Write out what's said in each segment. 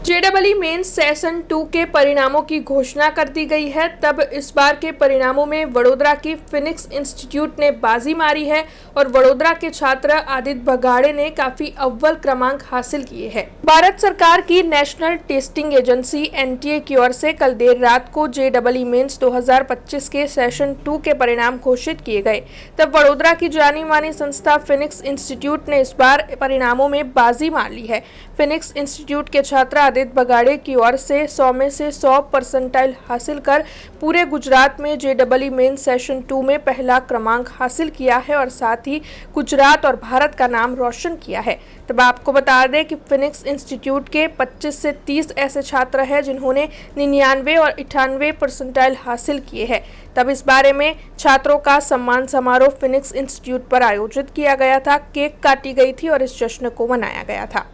JEE mains session 2 के परिणामों की घोषणा कर दी गई है। तब इस बार के परिणामों में वडोदरा की फिनिक्स इंस्टीट्यूट ने बाजी मारी है और वडोदरा के छात्र आदित्य बगाड़े ने काफी अव्वल क्रमांक हासिल किए हैं। भारत सरकार की नेशनल टेस्टिंग एजेंसी एनटीए की ओर से कल देर रात को जेईई मेंस 2025 के सेशन 2 के परिणाम घोषित किए गए। तब वडोदरा की जानी मानी संस्था फिनिक्स इंस्टीट्यूट ने इस बार परिणामों में बाजी मार ली है। फिनिक्स इंस्टीट्यूट के छात्र आदित्य बगाड़े की ओर से 100 में से 100 परसेंटाइल हासिल कर पूरे गुजरात में जेईई मेन सेशन 2 में पहला क्रमांक हासिल किया है और साथ ही गुजरात और भारत का नाम रोशन किया है। तब आपको बता दें कि फिनिक्स इंस्टीट्यूट के 25 से 30 ऐसे छात्र हैं जिन्होंने 99 और 98 परसेंटाइल हासिल किए हैं। तब इस बारे में छात्रों का सम्मान समारोह फिनिक्स इंस्टीट्यूट पर आयोजित किया गया था। केक काटी गई थी और इस जश्न को मनाया गया था।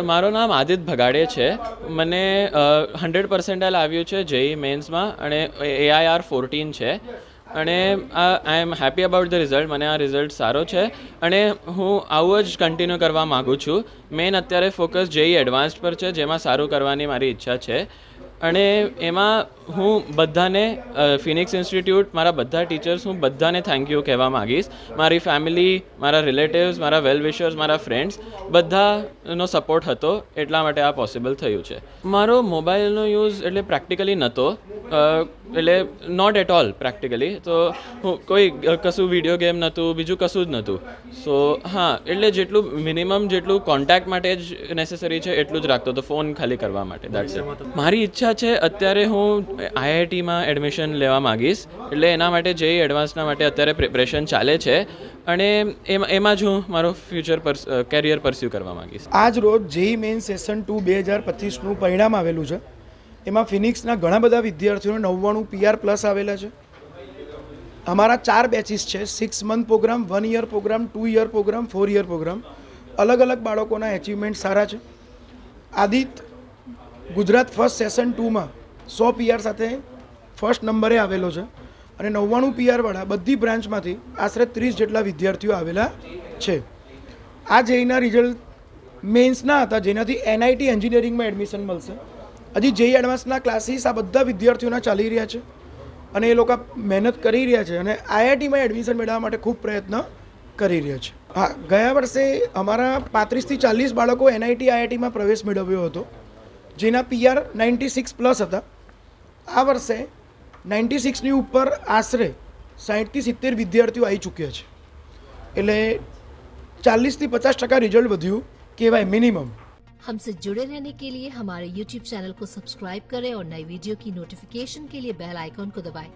મારું નામ આદિત્ય ભગાડે છે। મને 100 પરસેન્ટાઇલ આવ્યું છે જેઈ મેન્સમાં અને AIR 14 છે અને I am happy about the result. મને આ રિઝલ્ટ સારો છે અને હું આવું જ કન્ટિન્યુ કરવા માગું છું। મેન અત્યારે ફોકસ જેઈ એડવાન્સ્ડ પર છે જેમાં સારું કરવાની મારી ઈચ્છા છે અને એમાં હું બધાને ફિનિક્સ ઇન્સ્ટિટ્યૂટ મારા બધા ટીચર્સ હું બધાને થેન્ક યુ કહેવા માગીશ। મારી ફેમિલી, મારા રિલેટિવ્સ, મારા વેલ વિશર્સ, મારા ફ્રેન્ડ્સ બધાનો સપોર્ટ હતો એટલા માટે આ પોસિબલ થયું છે। મારો મોબાઈલનો યુઝ એટલે પ્રેક્ટિકલી નહોતો, એટલે નોટ એટ ઓલ પ્રેક્ટિકલી। તો હું કોઈ કશું વિડીયો ગેમ નહોતું, બીજું કશું જ નહોતું। સો હા, એટલે જેટલું મિનિમમ જેટલું કોન્ટેક્ટ માટે જ નેસેસરી છે એટલું જ રાખતો હતો, ફોન ખાલી કરવા માટે। That's it. મારી ઈચ્છા છે અત્યારે હું આઈઆઈટીમાં એડમિશન લેવા માગીશ, એટલે એના માટે જેઈ એડવાન્સના માટે અત્યારે પ્રિપરેશન ચાલે છે અને એમાં જ હું મારો ફ્યુચર કેરિયર પરસ્યુ કરવા માગીશ। આજ રોજ જેઈ મેન સેશન 2 2025નું પરિણામ આવેલું છે। એમાં ફિનિક્સના ઘણા બધા વિદ્યાર્થીઓને 99 PR પ્લસ આવેલા છે। અમારા 4 બેચીસ છે, 6 month program, 1 year program, 2 year program, 4 year program. અલગ અલગ બાળકોના એચિવમેન્ટ સારા છે। આદિત્ય ગુજરાત ફર્સ્ટ સેશન 2માં 100 PR સાથે ફર્સ્ટ નંબરે આવેલો છે અને 99 PR વાળા બધી બ્રાન્ચમાંથી આશરે 30 જેટલા વિદ્યાર્થીઓ આવેલા છે। આ જેઈના રિઝલ્ટ મેન્સના હતા જેનાથી NIT એન્જિનિયરિંગમાં એડમિશન મળશે। હજી જેઈ એડવાન્સના ક્લાસીસ આ બધા વિદ્યાર્થીઓના ચાલી રહ્યા છે અને એ લોકો મહેનત કરી રહ્યા છે અને IITમાં એડમિશન મેળવવા માટે ખૂબ પ્રયત્ન કરી રહ્યા છે। હા, ગયા વર્ષે અમારા 35 થી 40 બાળકો NIT IITમાં પ્રવેશ મેળવ્યો હતો જેના PR 96 પ્લસ હતા। આ વર્ષે 96ની ઉપર આશરે 60 થી 70 વિદ્યાર્થીઓ આવી ચૂક્યા છે, એટલે 40 થી 50% રિઝલ્ટ વધ્યું કહેવાય મિનિમમ। हमसे जुड़े रहने के लिए हमारे YouTube चैनल को सब्सक्राइब करें और नई वीडियो की नोटिफिकेशन के लिए बेल आइकॉन को दबाएं।